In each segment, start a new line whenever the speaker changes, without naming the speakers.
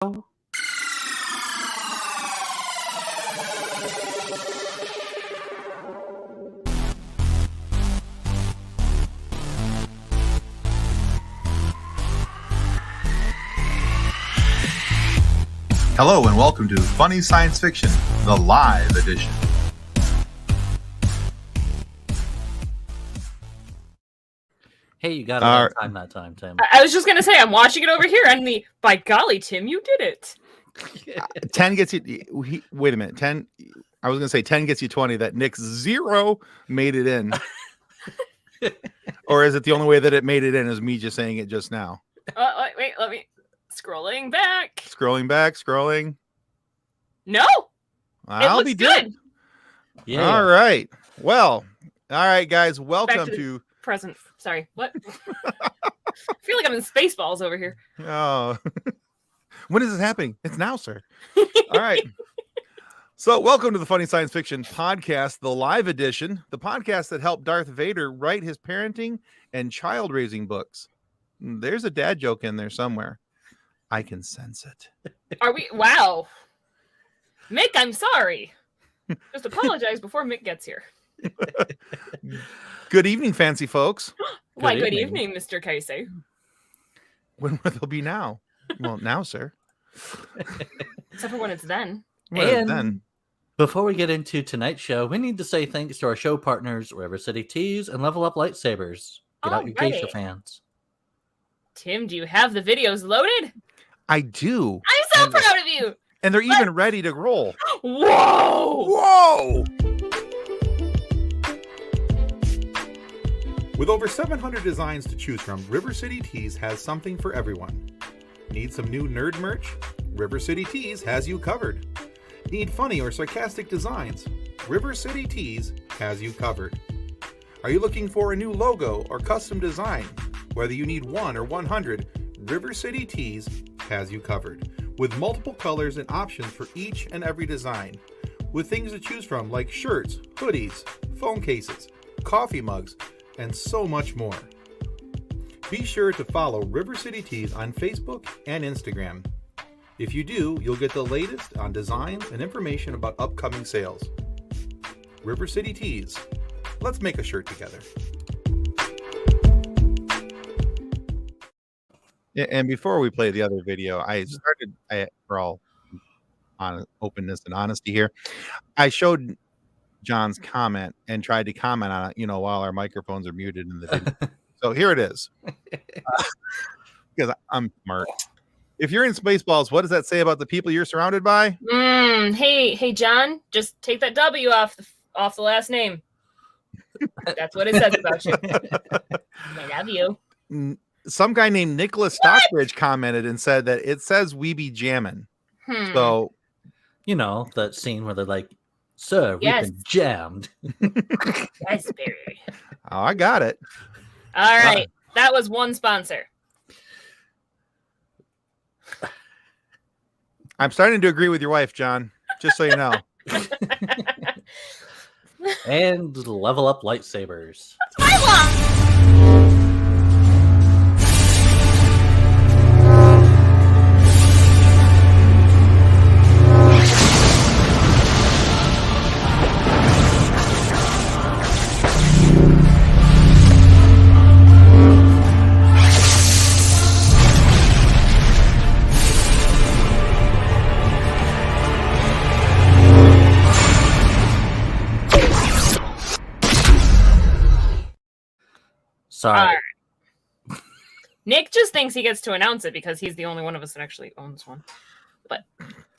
Hello and welcome to Funny Science Fiction, the live edition.
Hey, you got it on time that time, Tim.
I was just going to say, I'm watching it over here, and by golly, Tim, you did it.
10 gets you, wait a minute, 10, I was going to say 10 gets you 20, that Nick's 0 made it in. Or is it the only way that it made it in is me just saying it just now?
Wait, let me... Scrolling back.
Scrolling.
No.
I'll be good. Yeah. All right. Well, all right, guys. Welcome to
present. Sorry. What? I feel like I'm in Spaceballs over here.
Oh. When is this happening? It's now, sir. All right. So welcome to the Funny Science Fiction Podcast, the live edition, the podcast that helped Darth Vader write his parenting and child raising books. There's a dad joke in there somewhere. I can sense it.
Are we? Wow. Mick, I'm sorry. Just apologize before Mick gets here.
Good evening, fancy folks.
Why, good evening, Mr. Casey.
When will it be now? Well, now, sir.
Except for when it's then.
And before we get into tonight's show, we need to say thanks to our show partners, River City Tees and Level Up Lightsabers. Get out your geisha fans.
Tim, do you have the videos loaded?
I do.
I'm so proud of you.
And they're even ready to roll.
Whoa!
With over 700 designs to choose from, River City Tees has something for everyone. Need some new nerd merch? River City Tees has you covered. Need funny or sarcastic designs? River City Tees has you covered. Are you looking for a new logo or custom design? Whether you need 1 or 100, River City Tees has you covered, with multiple colors and options for each and every design, with things to choose from like shirts, hoodies, phone cases, coffee mugs, and so much more. Be sure to follow River City Tees on Facebook and Instagram. If you do, you'll get the latest on designs and information about upcoming sales. River City Tees. Let's make a shirt together. And before we play the other video, for all openness and honesty here, I showed John's comment and tried to comment on it, while our microphones are muted in the video. So here it is. Because I'm smart. If you're in Spaceballs, what does that say about the people you're surrounded by?
Hey, John, just take that W off the last name. That's what it says about you. I love you.
Some guy named Nicholas Stockbridge commented and said that it says we be jammin'. So,
that scene where they're like, sir, we've been jammed.
Yes, baby.
Oh, I got it.
All right. That was one sponsor.
I'm starting to agree with your wife, John, just so you know.
And Level Up Lightsabers. Sorry.
Nick just thinks he gets to announce it because he's the only one of us that actually owns one. But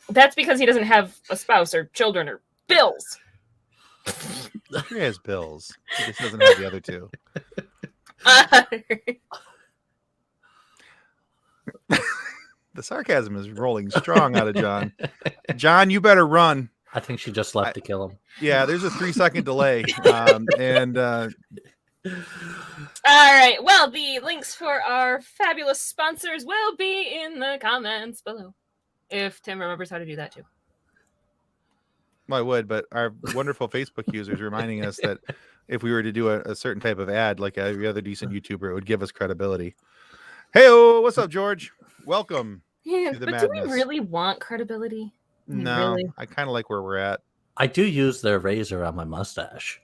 that's because he doesn't have a spouse or children or bills.
He has bills. He just doesn't have the other two. The sarcasm is rolling strong out of John. John, you better run.
I think she just left to kill him.
Yeah, there's a 3-second delay.
All right. Well, the links for our fabulous sponsors will be in the comments below. If Tim remembers how to do that too.
Well, I would, but our wonderful Facebook users reminding us that if we were to do a certain type of ad, like every other decent YouTuber, it would give us credibility. Hey, what's up, George? Welcome.
Yeah,
to the
but
madness.
do we really want credibility?
No,
Really?
I kind of like where we're at.
I do use their razor on my mustache.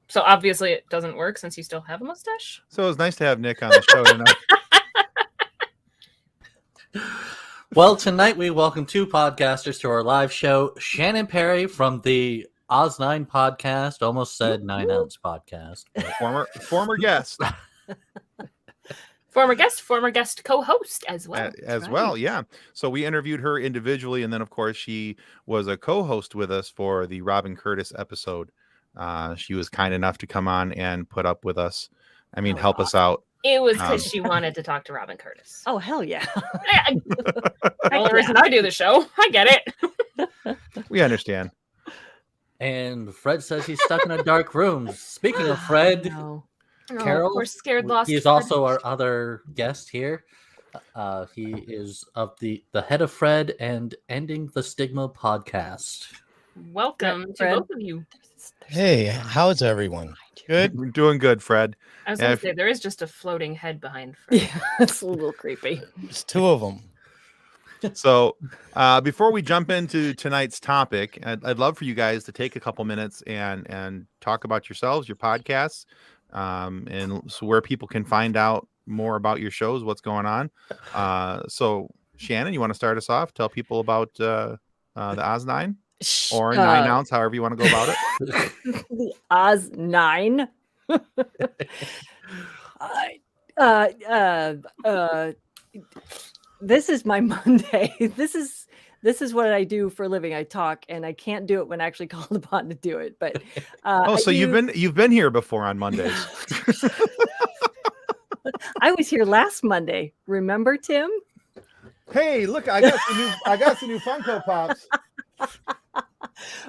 So obviously it doesn't work since you still have a mustache.
So it was nice to have Nick on the show tonight.
Well, tonight we welcome two podcasters to our live show. Shannon Perry from the OZ9 Podcast, almost said 9 Ounce Podcast.
Former guest.
Former guest co-host as well.
As well, yeah. So we interviewed her individually, and then of course she was a co-host with us for the Robin Curtis episode. She was kind enough to come on and put up with us. I mean, help us out.
It was because she wanted to talk to Robin Curtis.
Oh, hell yeah.
The only reason I do the show. I get it.
We understand.
And Fred says he's stuck in a dark room. Speaking of Fred, Carroll,
poor scared lost.
he's also our other guest here. He is of the head of Fred and Ending the Stigma podcast.
Welcome
Fred.
to both of you.
Hey, how's everyone? Good?
We're doing good, Fred.
I was going
Yeah,
to say, there is just a floating head behind Fred.
Yeah, it's a little creepy.
There's two of them.
So before we jump into tonight's topic, I'd love for you guys to take a couple minutes and talk about yourselves, your podcasts, and so where people can find out more about your shows, what's going on. So Shannon, you want to start us off? Tell people about the OZ9 or 9 Ounce, however you want to go about it.
The OZ9. This is my Monday. This is what I do for a living. I talk, and I can't do it when actually called upon to do it. But
So you've been here before on Mondays.
I was here last Monday. Remember, Tim?
Hey, look, I got some new Funko Pops.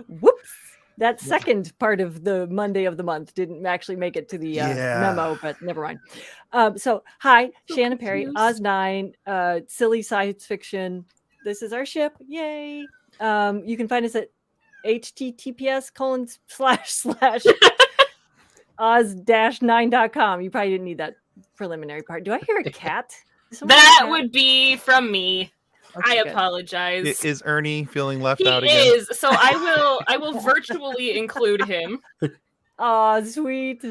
Whoops. That second part of the Monday of the month didn't actually make it to the memo, but never mind. So, hi, Shannon Perry, OZ9, silly science fiction. This is our ship. Yay. You can find us at https://oz-9.com. You probably didn't need that preliminary part. Do I hear a cat?
That would be from me.
Okay,
I
good.
apologize.
Is Ernie feeling left
He
out again?
is. So I will virtually include him
Oh, sweet.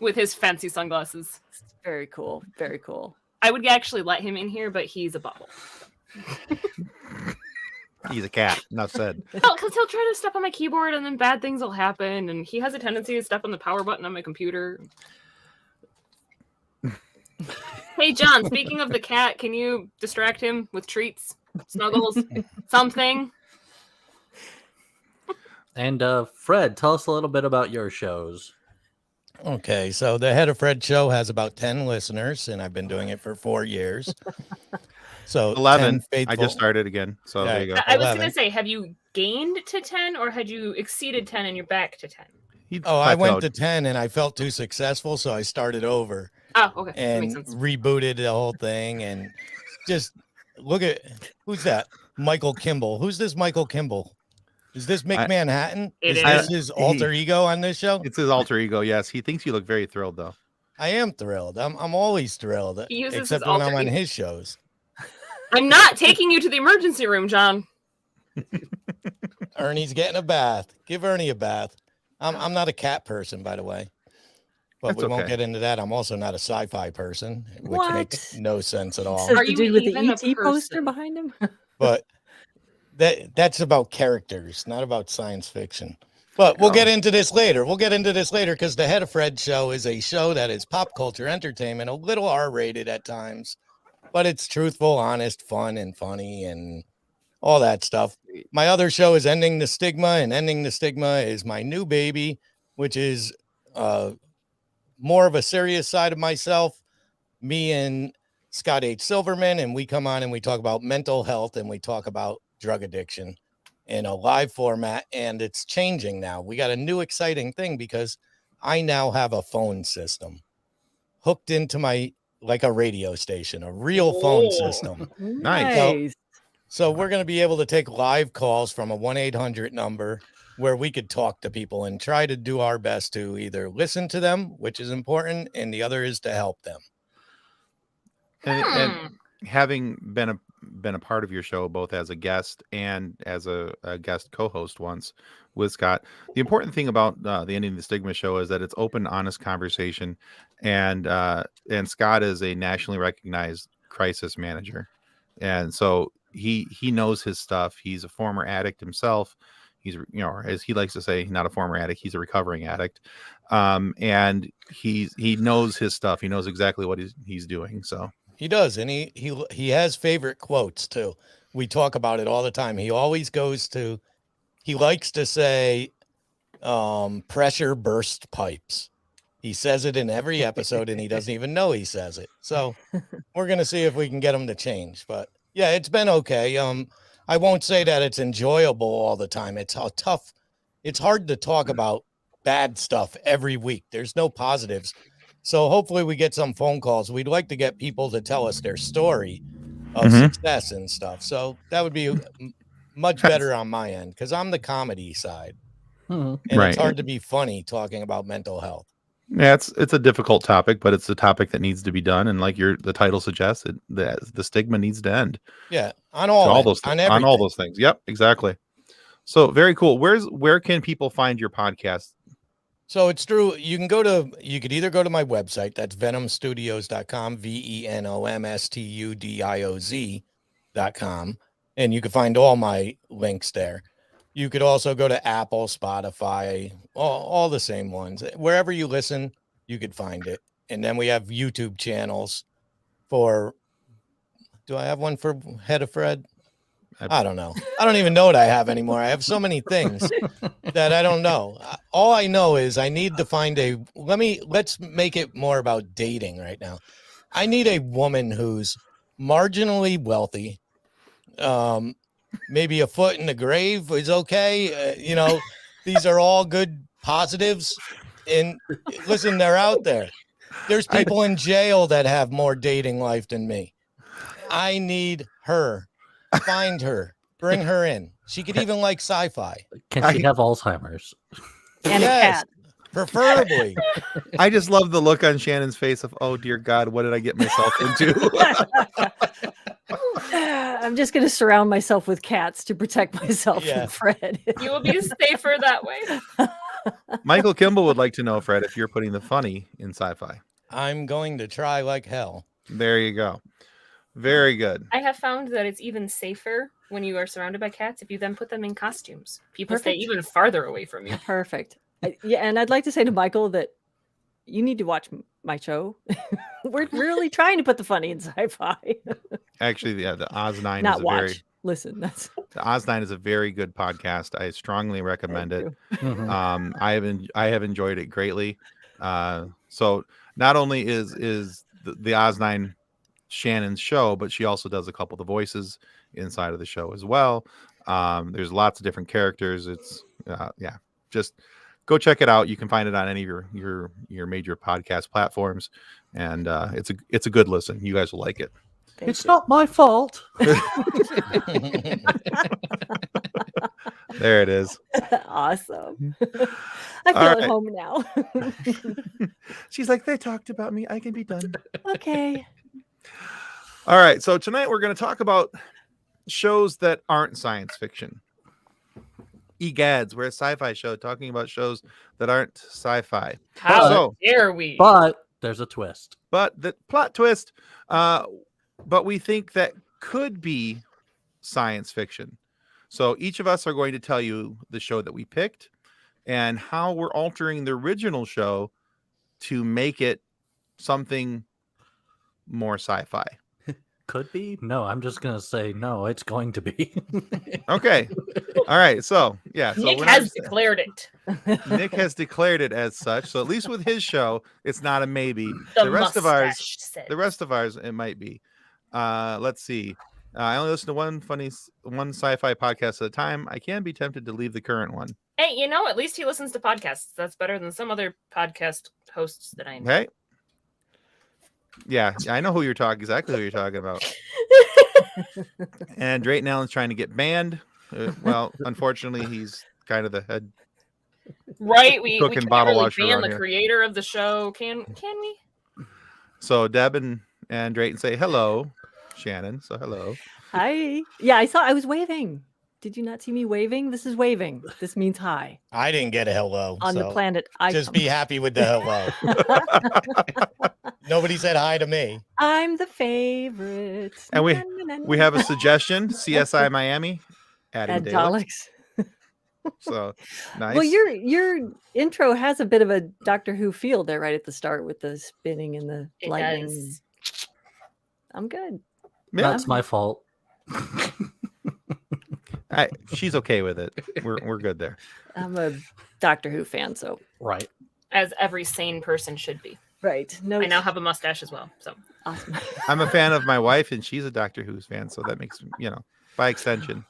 with his fancy sunglasses.
Very cool. Very cool.
I would actually let him in here, but he's a bubble.
He's a cat. Enough said.
Because he'll try to step on my keyboard and then bad things will happen. And he has a tendency to step on the power button on my computer. Hey, John, speaking of the cat, can you distract him with treats, snuggles, something?
And Fred, tell us a little bit about your shows.
Okay, so the Head of Fred show has about 10 listeners, and I've been doing it for 4 years. So
11.
10 faithful.
I just started again. So
Yeah.
there you go.
I was
11.
going to say, have you gained to 10 or had you exceeded 10 and you're back to 10?
I went to 10 and I felt too successful, so I started over
Oh, okay. That makes
and
sense.
rebooted the whole thing. And just look at who's that? Michael Kimball. Who's this Michael Kimball? Is this Manhattan?
It
Is
is.
this his alter ego on this show?
It's his alter ego. Yes, he thinks you look very thrilled though.
I am thrilled. I'm always thrilled,
He uses
except
his
when I'm
alter
on
ego.
his shows.
I'm not taking you to the emergency room, John.
Ernie's getting a bath. Give Ernie a bath. I'm not a cat person, by the way. But
That's
we won't
okay.
get into that. I'm also not a sci-fi person, which
What?
makes no sense at all.
Says
Are
the
you
dude with the
even a
ET poster
person?
behind him.
But that's about characters, not about science fiction. But we'll get into this later. We'll get into this later because the Head of Fred show is a show that is pop culture entertainment, a little R-rated at times, but it's truthful, honest, fun, and funny, and all that stuff. My other show is Ending the Stigma, and Ending the Stigma is my new baby, which is more of a serious side of myself. Me and Scott H. Silverman, and we come on and we talk about mental health and we talk about drug addiction in a live format, and it's changing now. We got a new exciting thing because I now have a phone system hooked into my, like a radio station, a real phone system.
Nice.
So we're going to be able to take live calls from a 1-800 number where we could talk to people and try to do our best to either listen to them, which is important, and the other is to help them.
And having been a part of your show, both as a guest and as a guest co-host once with Scott, the important thing about the Ending the Stigma show is that it's open, honest conversation, and Scott is a nationally recognized crisis manager, and so he knows his stuff. He's a former addict himself. He's, as he likes to say, not a former addict, he's a recovering addict, and he knows his stuff. He knows exactly what he's doing. So.
He does, and he has favorite quotes too. We talk about it all the time. He always he likes to say, pressure burst pipes. He says it in every episode, and he doesn't even know he says it. So we're going to see if we can get him to change. But yeah, it's been okay. I won't say that it's enjoyable all the time. It's hard to talk about bad stuff every week. There's no positives. So hopefully we get some phone calls. We'd like to get people to tell us their story of success and stuff. So that would be much better on my end, because I'm the comedy side. And it's hard to be funny talking about mental health.
Yeah, it's a difficult topic, but it's a topic that needs to be done. And like the title suggests, the stigma needs to end.
Yeah, on all those
things. Yep, exactly. So very cool. Where can people find your podcast?
So it's true. You could either go to my website, that's venomstudios.com, venomstudios.com, and you can find all my links there. You could also go to Apple, Spotify, all the same ones. Wherever you listen, you could find it. And then we have YouTube channels do I have one for Head of Fred? I don't know. I don't even know what I have anymore. I have so many things that I don't know. All I know is I need to find let's make it more about dating right now. I need a woman who's marginally wealthy. Maybe a foot in the grave is okay. These are all good positives. And listen, they're out there. There's people in jail that have more dating life than me. I need her. Find her, bring her in. She could even like sci-fi.
Can she have Alzheimer's?
And a cat.
Preferably.
I just love the look on Shannon's face of, oh dear God, what did I get myself into?
I'm just going to surround myself with cats to protect myself from Fred.
You will be safer that way.
Michael Kimball would like to know, Fred, if you're putting the funny in sci-fi.
I'm going to try like hell.
There you go. Very good.
I have found that it's even safer when you are surrounded by cats if you then put them in costumes. People stay even farther away from you.
Perfect. And I'd like to say to Michael that you need to watch my show. We're really trying to put the funny in sci-fi.
Actually, the OZ9
Not
is
watch. Listen, the
OZ9 is a very good podcast. I strongly recommend it. I have enjoyed it greatly. So not only is the OZ9 Shannon's show, but she also does a couple of the voices inside of the show as well. There's lots of different characters. It's just go check it out. You can find it on any of your major podcast platforms, and it's a good listen. You guys will like it.
It's not my fault.
There it is.
Awesome. I feel at home now.
She's like, they talked about me. I can be done.
Okay.
All right. So tonight we're going to talk about shows that aren't science fiction. Egads, we're a sci-fi show talking about shows that aren't sci-fi.
How dare we?
But there's a twist.
But the plot twist, but we think that could be science fiction. So each of us are going to tell you the show that we picked and how we're altering the original show to make it something more sci-fi.
Could be? No, I'm just going to say no, it's going to be.
Okay. All right. So, yeah. So
Nick has declared it.
Nick has declared it as such. So at least with his show, it's not a maybe. The rest of ours, it might be. Let's see. I only listen to one sci-fi podcast at a time. I can be tempted to leave the current one.
Hey, at least he listens to podcasts. That's better than some other podcast hosts that I know.
Hey. Yeah, I know exactly who you're talking about. And Drayton Allen's trying to get banned. Well, unfortunately, he's kind of the head.
Right, we can't
bottle
really
washer
ban the
here.
creator of the show. Can we?
So Deb and Drayton say hello. Shannon. So hello.
Hi. Yeah, I was waving. Did you not see me waving? This is waving. This means hi
I didn't get a hello.
on the
so
planet.
just be happy with the hello. Nobody said hi to me.
I'm the favorite.
And we have a suggestion: CSI Miami, adding
and
Daleks.
Daleks.
So nice.
Well, your intro has a bit of a Doctor Who feel there right at the start with the spinning and the
It
lightning.
does.
I'm good.
Yeah.
That's my fault.
She's okay with it. We're good there.
I'm a Doctor Who fan, so
Right.
As every sane person should be.
right. No,
I now have a mustache as well. So
awesome.
I'm a fan of my wife, and she's a Doctor Who's fan, so that makes by extension.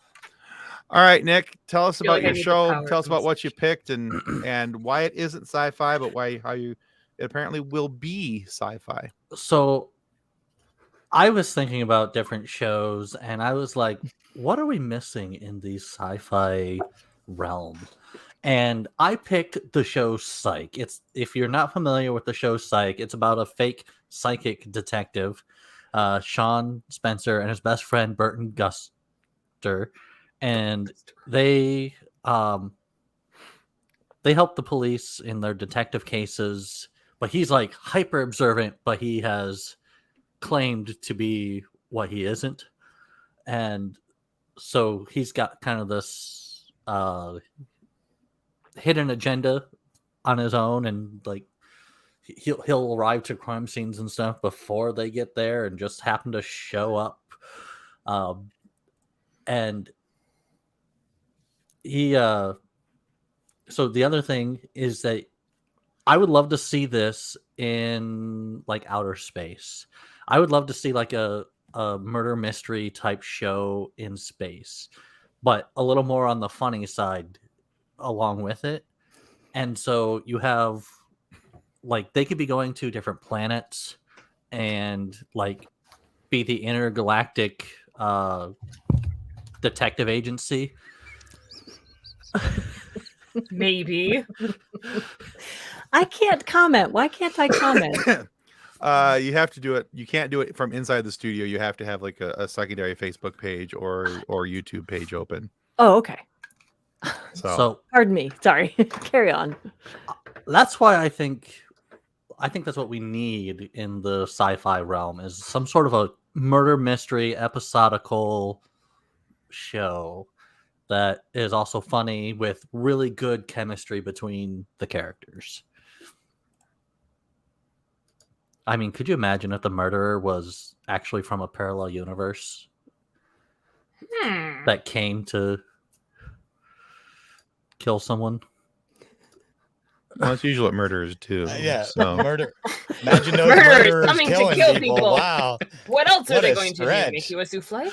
All right, Nick, tell us
feel
about
like I
your
need the
show.
power
Tell us
of
about what you picked and why it isn't sci-fi, but how it apparently will be sci-fi.
So I was thinking about different shows, and I was like, what are we missing in the sci-fi realm? And I picked the show Psych. If you're not familiar with the show Psych, it's about a fake psychic detective, Sean Spencer, and his best friend Burton Guster, and they help the police in their detective cases. But he's like hyper observant, but he has claimed to be what he isn't, and so he's got kind of this hidden agenda on his own, and like he'll arrive to crime scenes and stuff before they get there and just happen to show up, and he so the other thing is that I would love to see this in like outer space. I would love to see like a murder mystery type show in space, but a little more on the funny side along with it. And so you have like they could be going to different planets and like be the intergalactic detective agency.
maybe.
I can't comment. Why can't I comment?
You have to do it. You can't do it from inside the studio. You have to have like a secondary Facebook page or YouTube page open.
Oh, okay.
So
Pardon me. Sorry. Carry on.
that's why I think that's what we need in the sci-fi realm is some sort of a murder mystery episodical show that is also funny with really good chemistry between the characters. I mean, could you imagine if the murderer was actually from a parallel universe that came to kill someone?
Well, it's usually what murderers do.
Yeah,
So.
murder. Imagine those
Murderers
murderers
coming to
killing
kill
people.
people.
Wow.
What else are
What
they
a
going to
stretch.
do? Make you a souffle?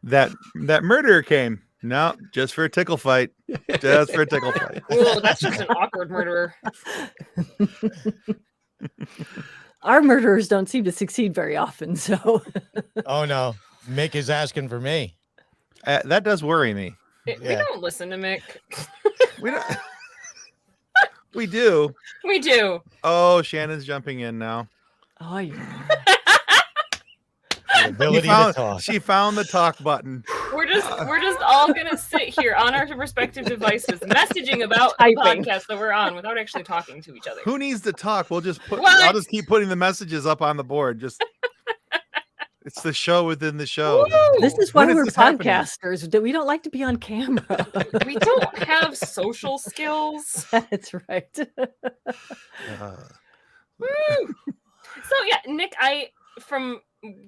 that murderer came. No, just for a tickle fight. Just for a tickle fight.
Ooh, that's just an awkward murderer.
Our murderers don't seem to succeed very often, so
Oh no, Mick is asking for me.
That does worry me.
We
Yeah.
don't listen to Mick.
We don't. We do.
We do.
Oh, Shannon's jumping in now.
oh, yeah.
The ability to talk.
She found the talk button.
We're just all gonna sit here on our respective devices, messaging about the
Typing.
podcast that we're on without actually talking to each other.
Who needs to talk? We'll just put.
What?
I'll just keep putting the messages up on the board. Just. It's the show within the show.
Woo!
This is
When
why
is
we're
this happening?
podcasters. That we don't like to be on camera.
We don't have social skills.
That's right.
Woo! So yeah, Nick, from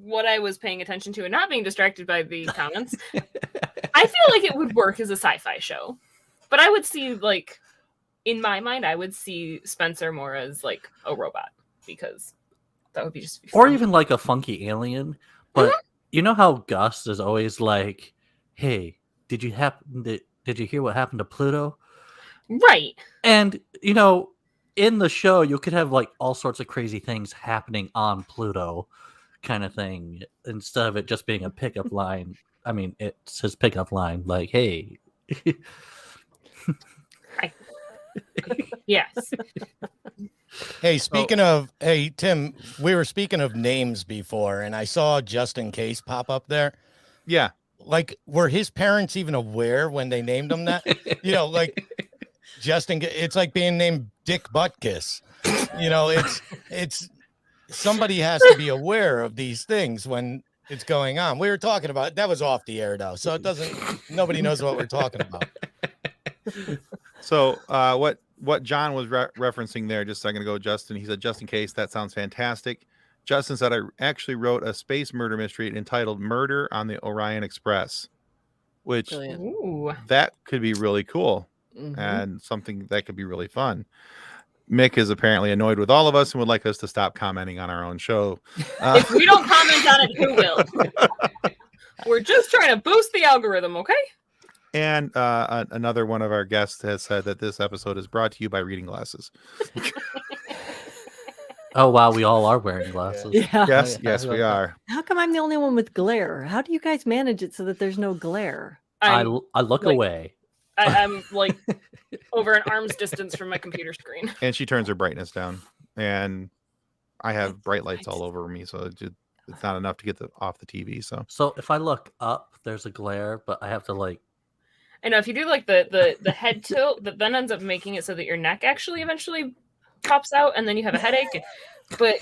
what I was paying attention to and not being distracted by the comments, I feel like it would work as a sci-fi show. But I would see, like, in my mind, I would see Spencer more as like a robot because that would be just
Or
fun.
even like a funky alien. But you know how Gus is always like, "Hey, did you hear what happened to Pluto?"
Right.
And you know, in the show, you could have like all sorts of crazy things happening on Pluto, kind of thing, instead of it just being a pickup line. I mean, it's his pickup line, like, "Hey."
Yes.
Hey, Tim, we were speaking of names before, and I saw Just In Case pop up there.
Yeah.
Like, were his parents even aware when they named him that? Like it's like being named Dick Buttkiss. It's somebody has to be aware of these things when it's going on. We were talking about that was off the air though, so nobody knows what we're talking about.
So what John was referencing there just a second ago, Justin, he said, Just In Case, that sounds fantastic. Justin said, I actually wrote a space murder mystery entitled Murder on the Orion Express, which that could be really cool and something that could be really fun. Mick is apparently annoyed with all of us and would like us to stop commenting on our own show.
If we don't comment on it, who will? We're just trying to boost the algorithm, okay?
And another one of our guests has said that this episode is brought to you by reading glasses.
Oh, wow. We all are wearing glasses.
Yeah.
Yes, we are.
How come I'm the only one with glare? How do you guys manage it so that there's no glare?
I look away.
I'm like over an arm's distance from my computer screen.
And she turns her brightness down. And I have bright lights all over me, so it's not enough to get off the TV. So
if I look up, there's a glare, but I have to like.
I know if you do like the head tilt, that then ends up making it so that your neck actually eventually pops out, and then you have a headache. But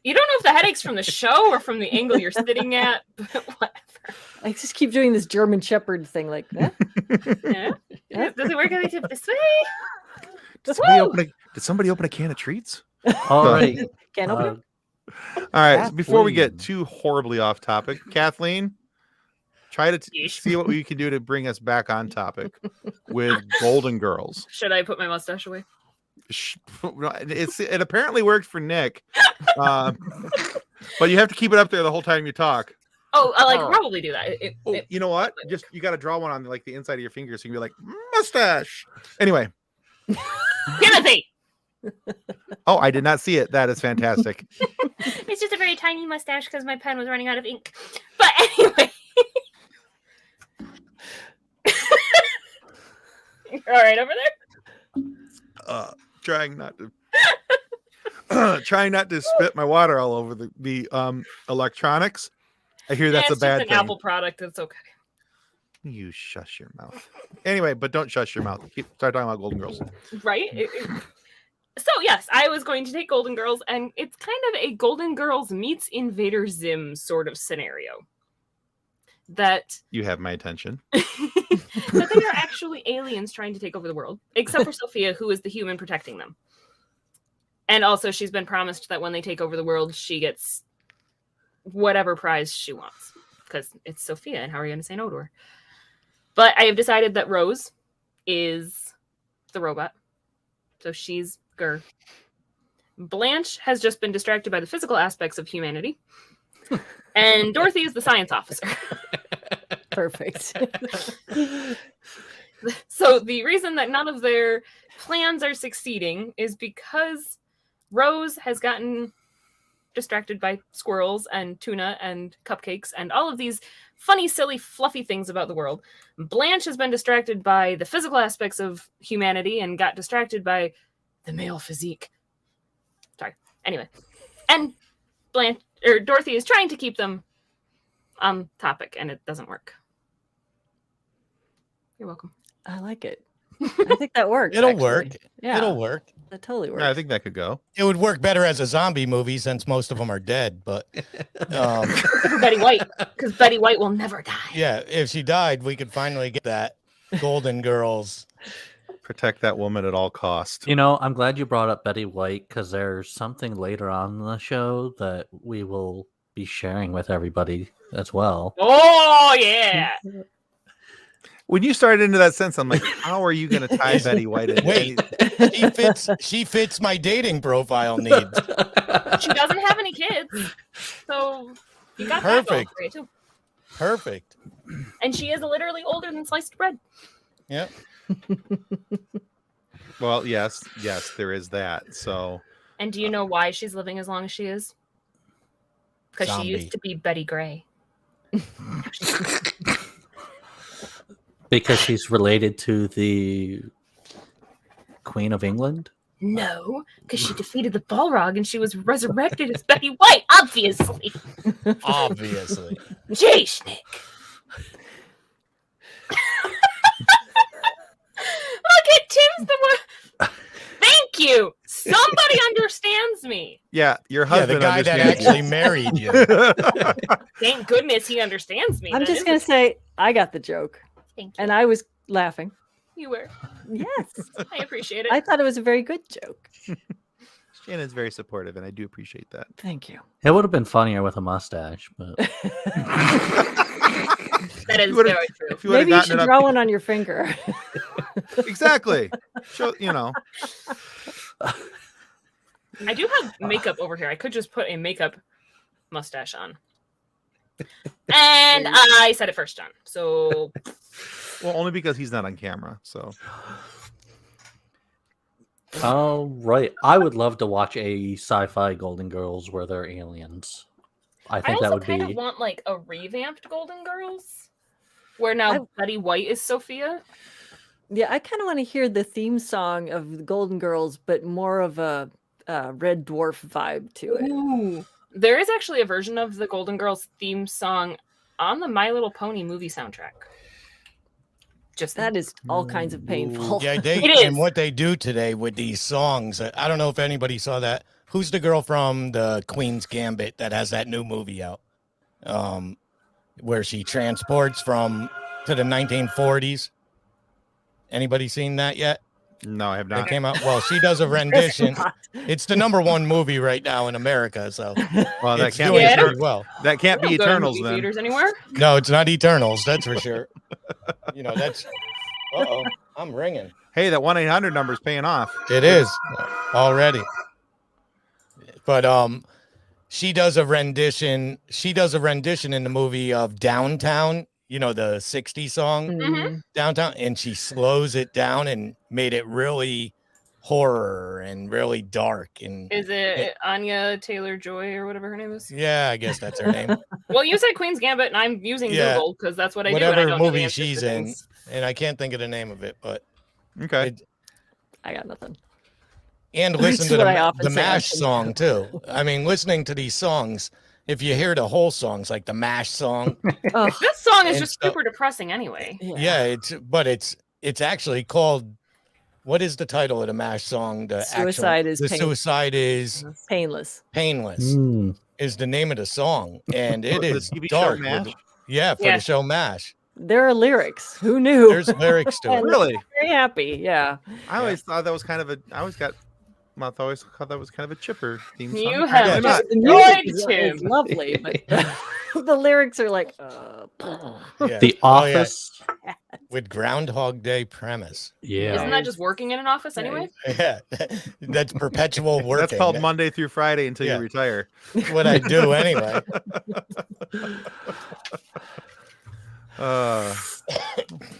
you don't know if the headache's from the show or from the angle you're sitting at. But whatever.
I just keep doing this German Shepherd thing, like that.
Yeah. Does it work if I tip this way?
Did somebody open a can of treats?
All right.
Can't open it.
All right.
Kathleen.
Before we get too horribly off topic, Kathleen, try to see what we can do to bring us back on topic with Golden Girls.
Should I put my mustache away?
It apparently worked for Nick, but you have to keep it up there the whole time you talk.
Oh, I probably do that.
You know what? You got to draw one on like the inside of your finger so you can be like mustache. Anyway,
Timothy.
Oh, I did not see it. That is fantastic.
It's just a very tiny mustache because my pen was running out of ink. But anyway. You're all right over there?
Trying not to spit my water all over the electronics. I hear that's a bad thing.
It's an Apple product. It's okay.
You shush your mouth. Anyway, but don't shush your mouth. Start talking about Golden Girls.
Right? So, yes, I was going to take Golden Girls, and it's kind of a Golden Girls meets Invader Zim sort of scenario. That
you have my attention.
That they are actually aliens trying to take over the world, except for Sophia, who is the human protecting them. And also, she's been promised that when they take over the world, she gets whatever prize she wants. Because it's Sophia, and how are you going to say no to her? But I have decided that Rose is the robot. So she's Gur. Blanche has just been distracted by the physical aspects of humanity. And Dorothy is the science officer.
Perfect.
So the reason that none of their plans are succeeding is because Rose has gotten distracted by squirrels and tuna and cupcakes and all of these funny, silly, fluffy things about the world. Blanche has been distracted by the physical aspects of humanity and got distracted by the male physique. Sorry. Anyway. And Dorothy is trying to keep them on topic, and it doesn't work. You're welcome.
I like it. I think that works.
It'll work.
Yeah.
It'll work.
That totally works.
Yeah, I think that could go.
It would work better as a zombie movie since most of them are dead, but
for Betty White, because Betty White will never die.
Yeah, if she died, we could finally get that Golden Girls.
Protect that woman at all costs.
You know, I'm glad you brought up Betty White because there's something later on in the show that we will be sharing with everybody as well.
Oh, yeah.
When you started into that sense, I'm like, how are you going to tie Betty White in?
Wait, she fits my dating profile needs.
She doesn't have any kids, so you got
Perfect.
that going for you too.
Perfect.
And she is literally older than sliced bread.
Yep.
Well, yes, there is that. So.
And do you know why she's living as long as she is? Because she used to be Betty Gray.
Because she's related to the Queen of England?
No, because she defeated the Balrog and she was resurrected as Betty White, obviously.
Obviously.
Jeez, Nick. Look at Tim's the one. Thank you. Somebody understands me.
Yeah, your
Yeah, the
husband
guy that
understands
actually married you.
Thank goodness he understands me.
I'm
That
just
is
going
a-
to say I got the joke,
Thank you.
and I was laughing.
You were.
Yes,
I appreciate it.
I thought it was a very good joke.
Shannon's very supportive, and I do appreciate that.
Thank you.
It would have been funnier with a mustache, but
That is
You would've-
very true.
If you would've
Maybe you
gotten
should
it up-
draw one on your finger.
Exactly. Show,
I do have makeup over here. I could just put a makeup mustache on. And I said it first, John. So
well, only because he's not on camera. So
oh right, I would love to watch a sci-fi Golden Girls where they're aliens. I
I
think that
also
would
kind
be
of want like a revamped Golden Girls, where now Betty White is Sophia.
Yeah, I kind of want to hear the theme song of the Golden Girls, but more of a Red Dwarf vibe to it.
Ooh. There is actually a version of the Golden Girls theme song on the My Little Pony movie soundtrack. Just
That is all kinds of painful.
Yeah,
It is.
and what they do today with these songs, I don't know if anybody saw that. Who's the girl from the Queen's Gambit that has that new movie out? Where she transports to the 1940s. Anybody seen that yet?
no, I have
That
not.
came out. Well, she does a rendition. It's the #1 movie right now in America, so
Well, that
it's
can't
doing
Yeah, I don't-
pretty well.
that can't
I
be
don't go to
Eternals
movie
then.
theaters anywhere.
No, it's not Eternals, that's for sure. That's. Uh-oh, I'm ringing.
Hey, that 1-800 number is paying off.
It is already. But she does a rendition. She does a rendition in the movie of Downtown, the 60s song
Mhm.
Downtown, and she slows it down and made it really horror and really dark. And
Is it Anya Taylor-Joy or whatever her name is?
yeah, I guess that's her name.
Well, you said Queen's Gambit, and I'm using
Yeah.
Google because that's what I do.
Whatever
And I don't know the
movie
answers to
she's in.
things.
And I can't think of the name of it, but
Okay.
I got nothing.
and
Which
listen
is
to
what I often
the
say,
MASH
actually.
song too. I mean, listening to these songs, if you hear the whole songs, like the MASH song,
Oh,
This song is
And
just
so-
super depressing anyway.
yeah, it's actually called. What is the title of the MASH song?
Suicide is
the
pain-
suicide is
painless.
painless
Hmm.
is the name of the song, and it
The
is
TV show
dark.
MASH?
Yeah, for
Yeah.
the show MASH.
There are lyrics. Who knew?
There's lyrics to it.
And-
Really?
Very happy. Yeah.
I always thought that was kind of a. I always thought that was kind of a chipper theme song.
You
I
have
did not-
The
Enjoyed
music
Tim.
is lovely, but the lyrics are like,
Yeah.
The
Oh, yeah,
Office.
with Groundhog Day premise.
Yeah.
Isn't that just working in an office anyway?
Yeah, that's perpetual work.
That's called Monday through Friday until
Yeah.
you retire.
What I do anyway.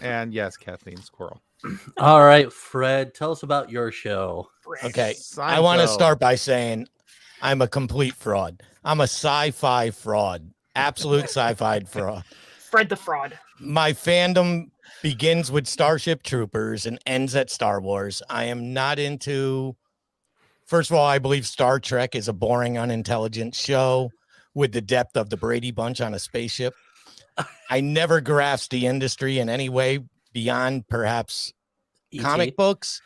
And yes, Kathleen Squirrel.
All right, Fred, tell us about your show.
Okay, I want to
Seinfeld.
start by saying I'm a complete fraud. I'm a sci-fi fraud, absolute sci-fi fraud.
Fred the Fraud.
My fandom begins with Starship Troopers and ends at Star Wars. I am not into. First of all, I believe Star Trek is a boring, unintelligent show with the depth of the Brady Bunch on a spaceship. I never grasped the industry in any way beyond perhaps
E.T.
comic books,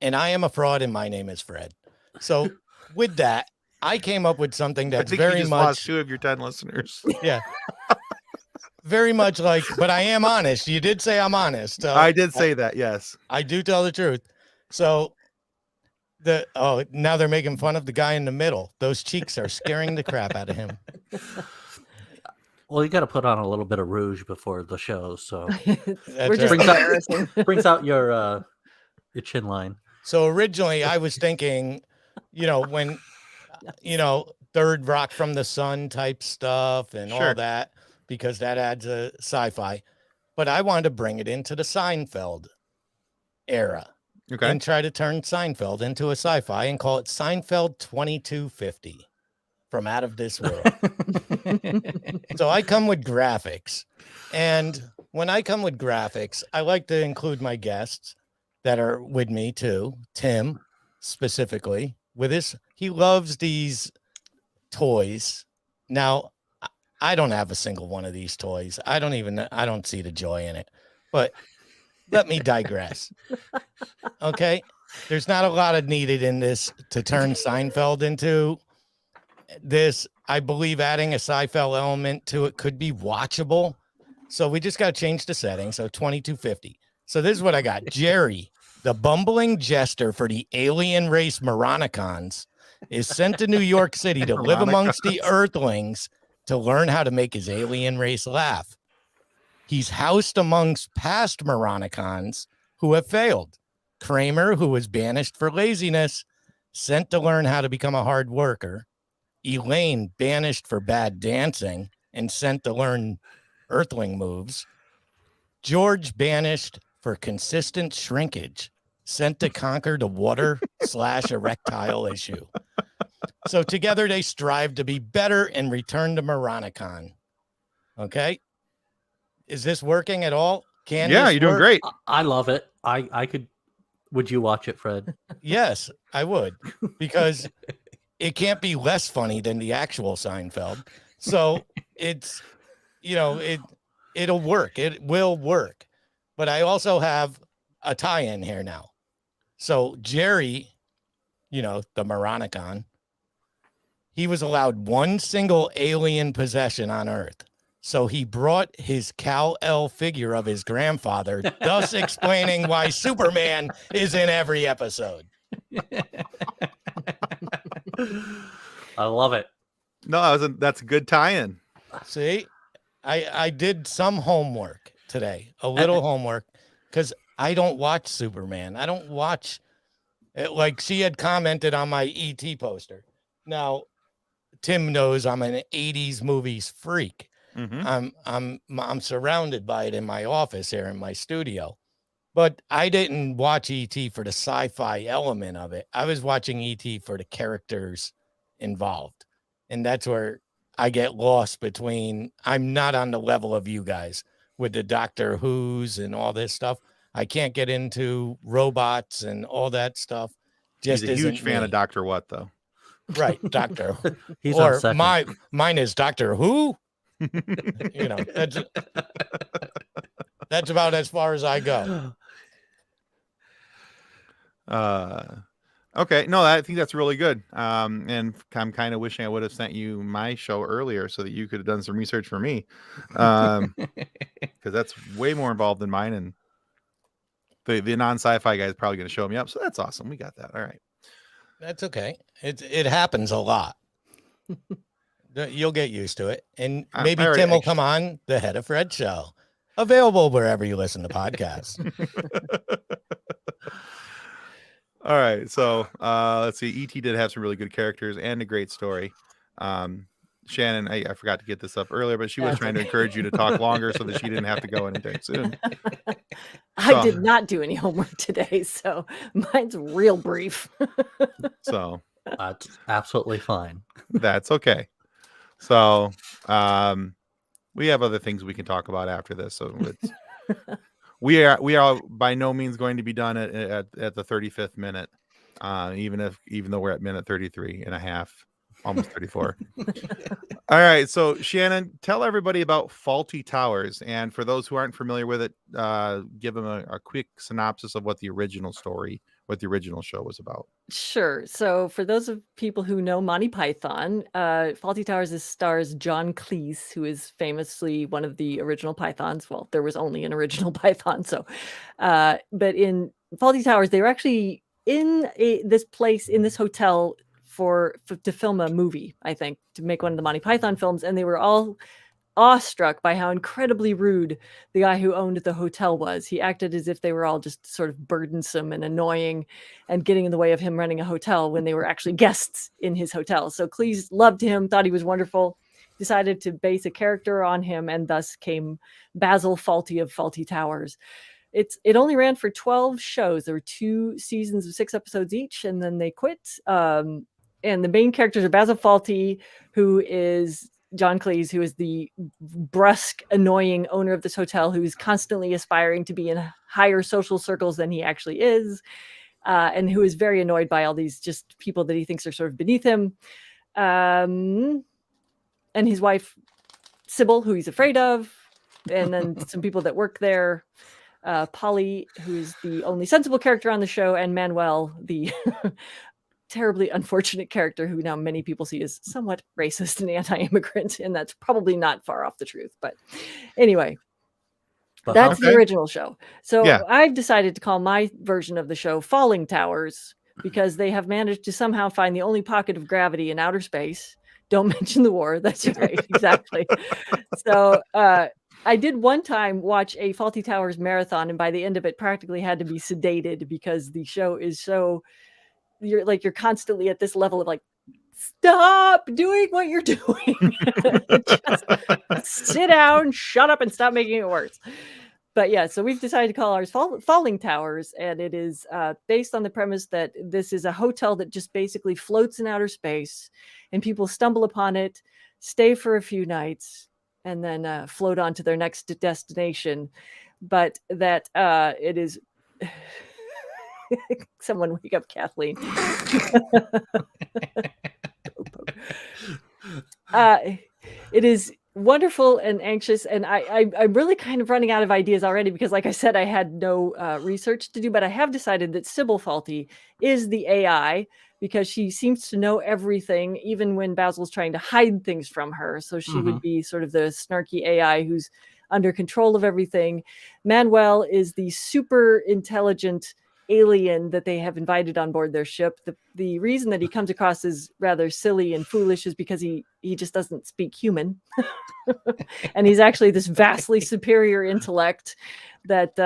and I am a fraud, and my name is Fred. So, with that, I came up with something
I
that's
think you
very
just lost
much,
2 of your 10 listeners.
yeah, very much like. But I am honest. You did say I'm honest. So
I did say that, yes.
I do tell the truth. So, now they're making fun of the guy in the middle. Those cheeks are scaring the crap out of him.
Well, you got to put on a little bit of rouge before the show, so
we're just
Brings up-
embarrassing.
brings out your chin line.
So originally I was thinking, when, Third Rock from the Sun type stuff and
Sure.
all that, because that adds a sci-fi. But I wanted to bring it into the Seinfeld era
Okay.
and try to turn Seinfeld into a sci-fi and call it Seinfeld 2250 from Out of This World. So I come with graphics. And when I come with graphics, I like to include my guests that are with me too. Tim, specifically with this. He loves these toys. Now, I don't have a single one of these toys. I don't see the joy in it, but let me digress. Okay. There's not a lot of needed in this to turn Seinfeld into this. I believe adding a Seinfeld element to it could be watchable. So we just got to change the setting. So 2250. So this is what I got. Jerry, the bumbling jester for the alien race Moronicons, is sent to New York City to live amongst the Earthlings to learn how to make his alien race laugh. He's housed amongst past Moronicons who have failed. Kramer, who was banished for laziness, sent to learn how to become a hard worker. Elaine, banished for bad dancing and sent to learn Earthling moves. George, banished for consistent shrinkage, sent to conquer the water/erectile issue. So together they strive to be better and return to Moronicon. Okay. Is this working at all?
Yeah, you're doing great.
I love it. I could. Would you watch it, Fred?
Yes, I would, because it can't be less funny than the actual Seinfeld. So it's, it'll work. It will work. But I also have a tie-in here now. So Jerry, the Moronicon, he was allowed one single alien possession on Earth. So he brought his Kal-El figure of his grandfather, thus explaining why Superman is in every episode.
I love it.
No, that's a good tie-in.
See, I did some homework today, a little homework, because I don't watch Superman. I don't watch it. Like she had commented on my ET poster. Now, Tim knows I'm an 80s movies freak.
Mm-hmm.
I'm surrounded by it in my office here in my studio, but I didn't watch ET for the sci-fi element of it. I was watching ET for the characters involved, and that's where I get lost between. I'm not on the level of you guys with the Doctor Who's and all this stuff. I can't get into robots and all that stuff.
He's a huge fan of Doctor What, though.
Right, Doctor.
He's
or
on second.
Mine is Doctor Who. That's about as far as I go.
Okay, no, I think that's really good. And I'm kind of wishing I would have sent you my show earlier so that you could have done some research for me, because that's way more involved than mine. And the non-sci-fi guy is probably going to show me up, so that's awesome. We got that. All right,
that's okay. It happens a lot. You'll get used to it. And maybe Tim will come on the Head of Fred show. Available wherever you listen to podcasts.
All right. So let's see. E.T. did have some really good characters and a great story. Shannon, I forgot to get this up earlier, but she was trying to encourage you to talk longer so that she didn't have to go anytime soon.
I did not do any homework today, so mine's real brief.
So
that's absolutely fine.
That's okay. So we have other things we can talk about after this. So we are by no means going to be done at the 35th minute, even though we're at minute 33 and a half, almost 34. All right. So Shannon, tell everybody about Fawlty Towers. And for those who aren't familiar with it, give them a quick synopsis of what the original show was about.
Sure. So for those of people who know Monty Python, Fawlty Towers stars John Cleese, who is famously one of the original Pythons. Well, there was only an original Python. So, but in Fawlty Towers, they were actually in this hotel to film a movie, I think, to make one of the Monty Python films. And they were all awestruck by how incredibly rude the guy who owned the hotel was. He acted as if they were all just sort of burdensome and annoying and getting in the way of him running a hotel when they were actually guests in his hotel. So Cleese loved him, thought he was wonderful, decided to base a character on him, and thus came Basil Fawlty of Fawlty Towers. It only ran for 12 shows. There were 2 seasons of 6 episodes each, and then they quit. And the main characters are Basil Fawlty, who is John Cleese, who is the brusque, annoying owner of this hotel, who's constantly aspiring to be in higher social circles than he actually is. and who is very annoyed by all these just people that he thinks are sort of beneath him. And his wife, Sybil, who he's afraid of, and then some people that work there. Polly, who is the only sensible character on the show, and Manuel, the terribly unfortunate character who now many people see as somewhat racist and anti-immigrant, and that's probably not far off the truth. But anyway, that's the original show. So I've decided to call my version of the show Falling Towers, because they have managed to somehow find the only pocket of gravity in outer space. Don't mention the war. That's right. Exactly. So I did one time watch a Faulty Towers marathon, and by the end of it practically had to be sedated because the show is so, you're constantly at this level of like, stop doing what you're doing. Just sit down, shut up, and stop making it worse. But yeah, so we've decided to call ours Falling Towers, and it is based on the premise that this is a hotel that just basically floats in outer space, and people stumble upon it, stay for a few nights, and then float on to their next destination. But that it is... Someone wake up Kathleen. It is wonderful and anxious, and I'm really kind of running out of ideas already because, like I said, I had no research to do, but I have decided that Sybil Faulty is the AI because she seems to know everything, even when Basil's trying to hide things from her. So she would be sort of the snarky AI who's under control of everything. Manuel is the super intelligent alien that they have invited on board their ship. The reason that he comes across as rather silly and foolish is because he just doesn't speak human. And he's actually this vastly superior intellect that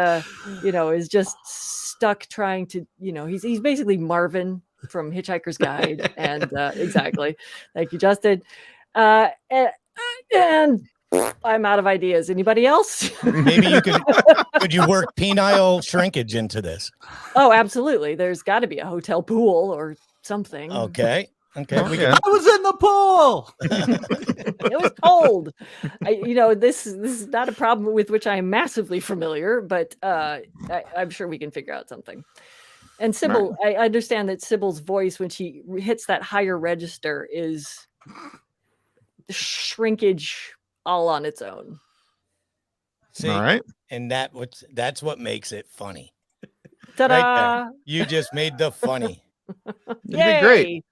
is just stuck trying to, he's basically Marvin from Hitchhiker's Guide. And exactly. Thank you, Justin. And I'm out of ideas. Anybody else?
Maybe you could you work penile shrinkage into this?
Oh, absolutely. There's got to be a hotel pool or something.
Okay.
I was in the pool.
It was cold. This is not a problem with which I am massively familiar, but I'm sure we can figure out something. And Sybil, I understand that Sybil's voice, when she hits that higher register, is shrinkage all on its own.
See,
all right.
And that's what makes it funny.
Ta-da!
Right there. You just made the funny.
You did great.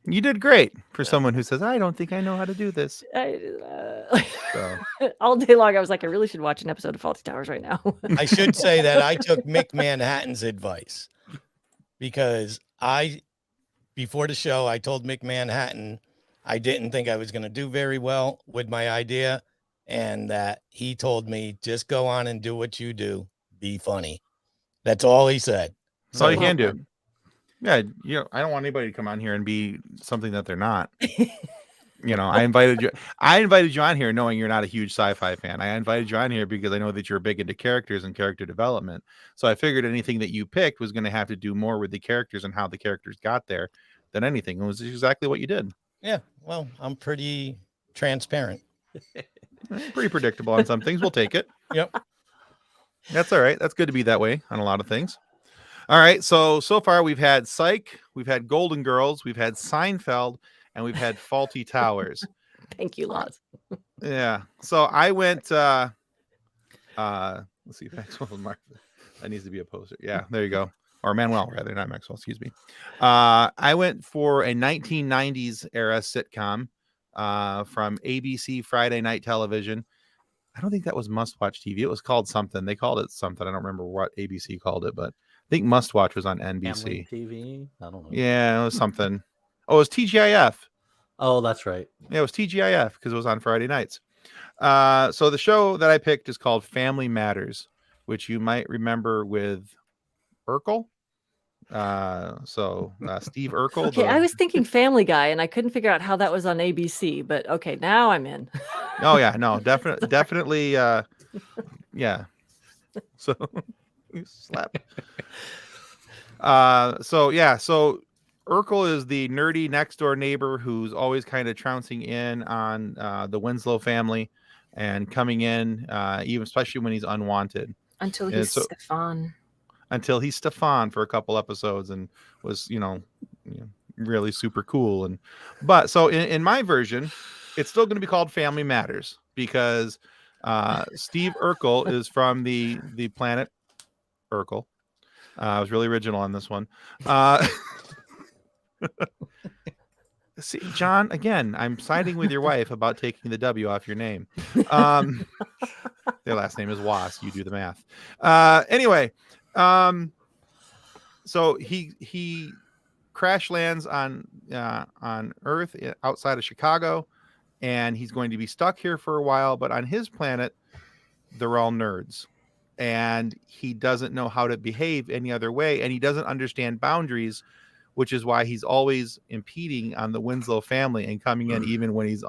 You did great for someone who says, I don't think I know how to do this.
All day long, I was like, I really should watch an episode of Faulty Towers right now.
I should say that I took Mick Manhattan's advice because before the show, I told Mick Manhattan I didn't think I was going to do very well with my idea, and that he told me, just go on and do what you do. Be funny. That's all he said.
That's all you can do. Yeah, I don't want anybody to come on here and be something that they're not. I invited you on here knowing you're not a huge sci-fi fan. I invited you on here because I know that you're big into characters and character development. So I figured anything that you picked was going to have to do more with the characters and how the characters got there than anything. It was exactly what you did.
Yeah, well, I'm pretty transparent.
Pretty predictable on some things. We'll take it.
Yep.
That's all right. That's good to be that way on a lot of things. All right. So far we've had Psych, we've had Golden Girls, we've had Seinfeld, and we've had Faulty Towers.
Thank you, Laz.
Yeah. So I went, let's see, Maxwell Mark. That needs to be a poster. Yeah, there you go. Or Manuel, rather, not Maxwell, excuse me. I went for a 1990s era sitcom from ABC Friday Night Television. I don't think that was Must Watch TV. It was called something. They called it something. I don't remember what ABC called it, but I think Must Watch was on NBC.
TV? I don't know.
Yeah, it was something. Oh, it was TGIF.
Oh, that's right.
Yeah, it was TGIF because it was on Friday nights. So the show that I picked is called Family Matters, which you might remember with Urkel. Steve Urkel.
Okay, I was thinking Family Guy, and I couldn't figure out how that was on ABC. But okay, now I'm in.
Oh yeah, no, definitely. Yeah. So slap. So Urkel is the nerdy next door neighbor who's always kind of trouncing in on the Winslow family and coming in, even especially when he's unwanted.
Until he's Stefan.
until he's Stefan for a couple episodes and was, really super cool. But so in my version, it's still going to be called Family Matters because Steve Urkel is from the planet Urkel. I was really original on this one. See, John, again, I'm siding with your wife about taking the W off your name. Their last name is Was. You do the math. Anyway, so he crash lands on Earth outside of Chicago, and he's going to be stuck here for a while. But on his planet, they're all nerds, and he doesn't know how to behave any other way, and he doesn't understand boundaries, which is why he's always impeding on the Winslow family and coming in even when he's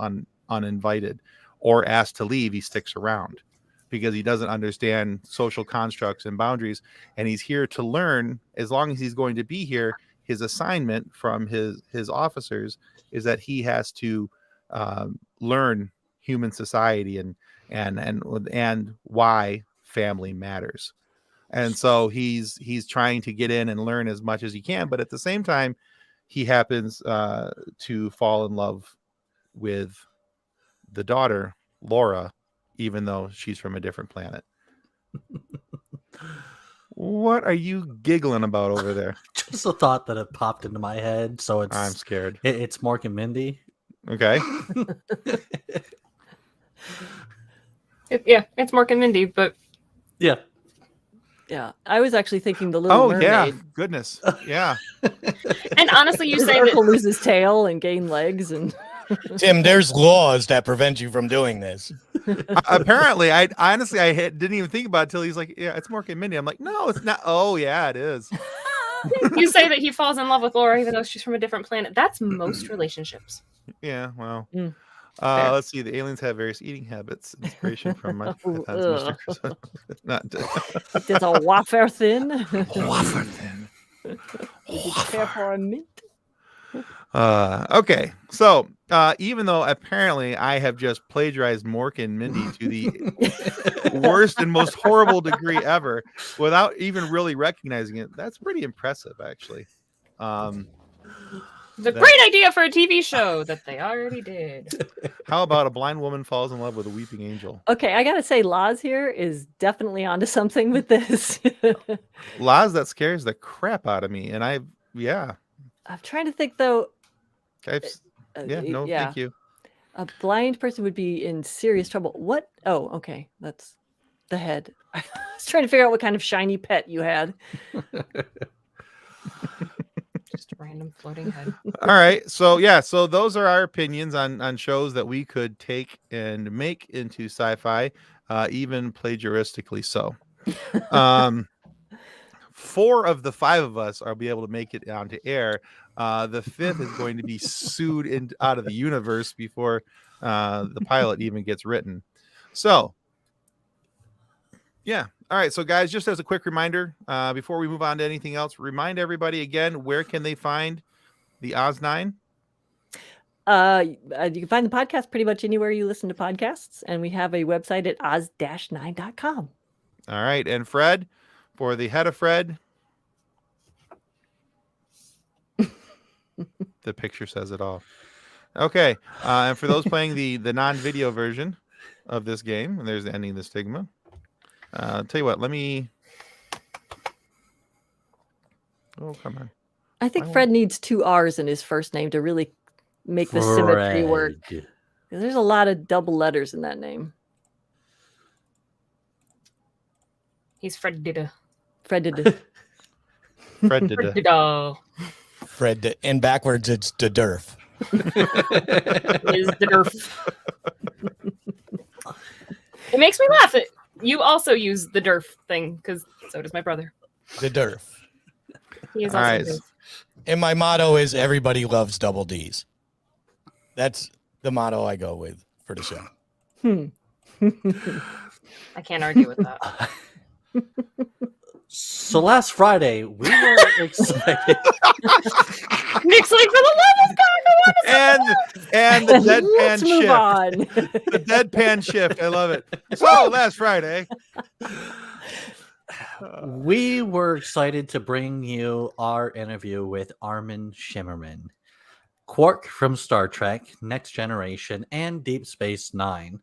uninvited or asked to leave. He sticks around because he doesn't understand social constructs and boundaries, and he's here to learn. As long as he's going to be here, his assignment from his officers is that he has to learn human society and why family matters. And so he's trying to get in and learn as much as he can, but at the same time, he happens to fall in love with the daughter, Laura, even though she's from a different planet. What are you giggling about over there?
Just a thought that had popped into my head. So
I'm scared.
It's Mork and Mindy.
Okay.
It's Mork and Mindy, but
Yeah.
Yeah, I was actually thinking the Little Mermaid.
Yeah, goodness, yeah.
And honestly, you say
Urkel
that
loses tail and gain legs, and
Tim, there's laws that prevent you from doing this.
Apparently, I didn't even think about it until he's like, "Yeah, it's Mork and Mindy." I'm like, "No, it's not." Oh, yeah, it is.
you say that he falls in love with Laura even though she's from a different planet. That's most relationships.
Yeah, well.
Mm.
Let's see. The aliens have various eating habits. Inspiration from my Mr. Not
it's a wafer thin.
wafer thin.
Prepare for a mint.
Okay, so even though apparently I have just plagiarized Mork and Mindy to the worst and most horrible degree ever without even really recognizing it, that's pretty impressive, actually.
It's a great idea for a TV show that they already did.
How about a blind woman falls in love with a weeping angel?
Okay, I gotta say, Laz here is definitely onto something with this.
Laz, that scares the crap out of me, and I'm
trying to think though.
Thank you.
A blind person would be in serious trouble. What? Oh, okay, that's the head. I was trying to figure out what kind of shiny pet you had.
Just a random floating head.
All right. So those are our opinions on shows that we could take and make into sci-fi, even plagiaristically so. 4 of the 5 of us are be able to make it onto air. The 5th is going to be sued out of the universe before the pilot even gets written. So, yeah. All right. So, guys, just as a quick reminder, before we move on to anything else, remind everybody again, where can they find the OZ9?
You can find the podcast pretty much anywhere you listen to podcasts, and we have a website at oz-9.com.
All right. And Fred, for the head of Fred, the picture says it all. Okay. And for those playing the non-video version of this game, and there's the ending of the Stigma. I'll tell you what, let me. Oh, come on.
I think Fred needs 2 R's in his first name to really make the symmetry work. There's a lot of double letters in that name.
He's Fred Dida.
Fred Dida.
Fred Dida.
Fred, and backwards it's the Durf.
Is the Durf. It makes me laugh that you also use the Durf thing, because so does my brother.
The Durf.
He is
All
also
right.
Durf.
And my motto is everybody loves double D's. That's the motto I go with for the show.
I can't argue with that.
So last Friday, we were excited.
Nick's like, for the love of God, I want to
And the deadpan
Let's move on.
The deadpan shift. I love it. So last Friday.
we were excited to bring you our interview with Armand Chamberman, Quark from Star Trek, Next Generation, and Deep Space Nine.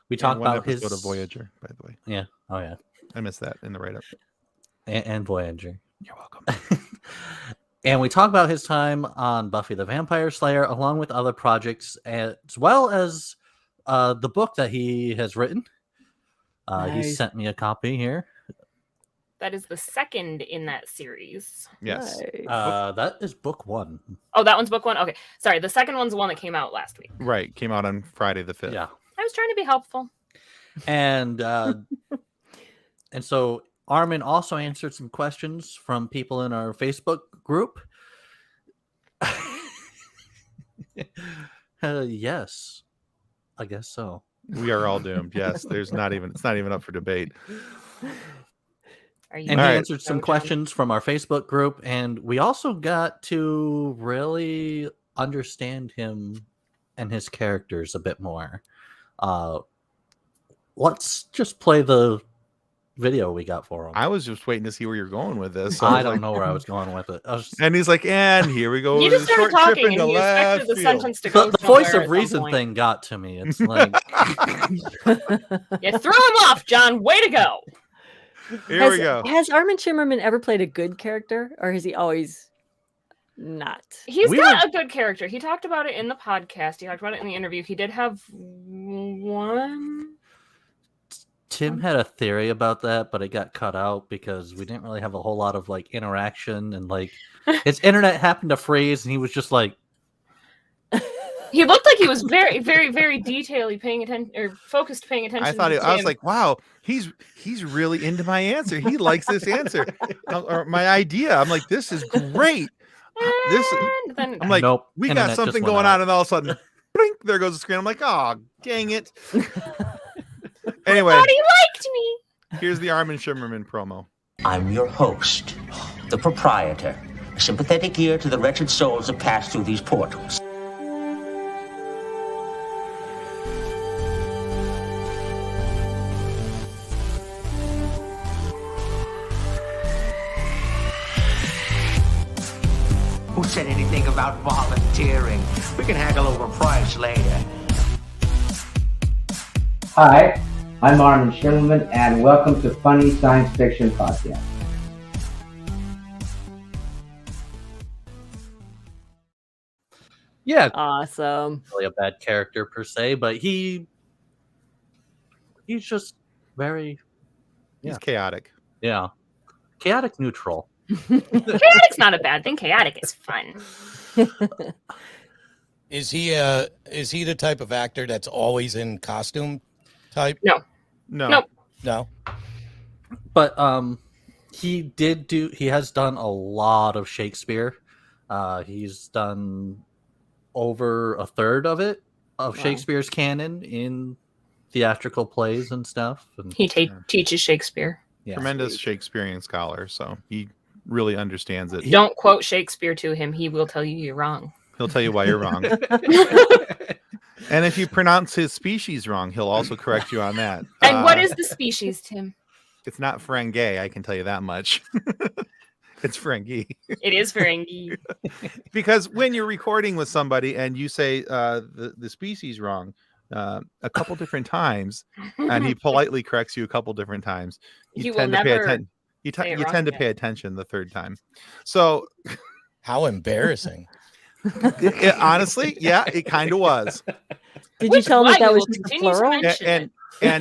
We talked about his
episode of Voyager, by the way.
Yeah. Oh yeah.
I missed that in the write-up.
And Voyager.
You're welcome.
And we talk about his time on Buffy the Vampire Slayer, along with other projects, as well as the book that he has written. He
Nice.
sent me a copy here.
That is the second in that series.
Yes.
Nice.
That is book 1.
Oh, that one's book 1? Okay. Sorry, the second one's the one that came out last week.
Right. Came out on Friday the 5th.
Yeah.
I was trying to be helpful.
And and so Armin also answered some questions from people in our Facebook group. Yes, I guess so.
We are all doomed. Yes. It's not even up for debate.
Are you
And he
All right.
answered some questions from our Facebook group, and we also got to really understand him and his characters a bit more. Let's just play the video we got for him.
I was just waiting to see where you're going with this. So
I don't know where I was going with it.
And he's like, and here we go.
You
with
just
a
started
short trip
talking and
into
you expected the
left
sentence to go
The voice
somewhere
of
at some
reason
point.
thing got to me. It's like,
You threw him off, John. Way to go.
field. Here we go.
Has Armand Chamberman ever played a good character, or has he always not?
He's
We
got
were-
a good character. He talked about it in the podcast. He talked about it in the interview. He did have one.
Tim had a theory about that, but it got cut out because we didn't really have a whole lot of like interaction, and like his internet happened to freeze, and he was just like,
He looked like he was very, very, very detailedly paying attention or focused paying attention.
I thought
to
I was
Tim.
like, wow, he's really into my answer. He likes this answer or my idea. I'm like, this is great. This
And then
I'm like,
nope.
we
internet
got
just
something
went
going
out.
on, and all of a sudden, blink, there goes the screen. I'm like, oh, dang it. Anyway,
thought he liked me.
here's the Armin Shimmerman promo.
I'm your host, the proprietor, a sympathetic ear to the wretched souls that pass through these portals. Who said anything about volunteering? We can haggle over price later.
Hi, I'm Armand Chamberman, and welcome to Funny Science Fiction Podcast.
Yeah,
Awesome.
really a bad character per se, but he's just very
He's chaotic.
chaotic neutral.
Chaotic's not a bad thing. Chaotic is fun.
Is he the type of actor that's always in costume type?
No.
Nope.
No.
But he has done a lot of Shakespeare. He's done over a third of it of
Wow.
Shakespeare's canon in theatrical plays and stuff. And
He teaches Shakespeare.
yeah.
Tremendous Shakespearean scholar, so he really understands it.
Don't quote Shakespeare to him. He will tell you you're wrong.
He'll tell you why you're wrong. And if you pronounce his species wrong, he'll also correct you on that.
And what is the species, Tim?
It's not Ferengi, I can tell you that much. It's Ferengi.
It is Ferengi.
Because when you're recording with somebody and you say the species wrong a couple different times, and he politely corrects you a couple different times,
You will
tend to pay
never
attention. You
say it wrong
tend to
again.
pay attention the third time. So
How embarrassing.
honestly, yeah, it kind of was.
Did you
Which
tell him
why
that that
we
was
will
just the
continue to
plural?
mention
And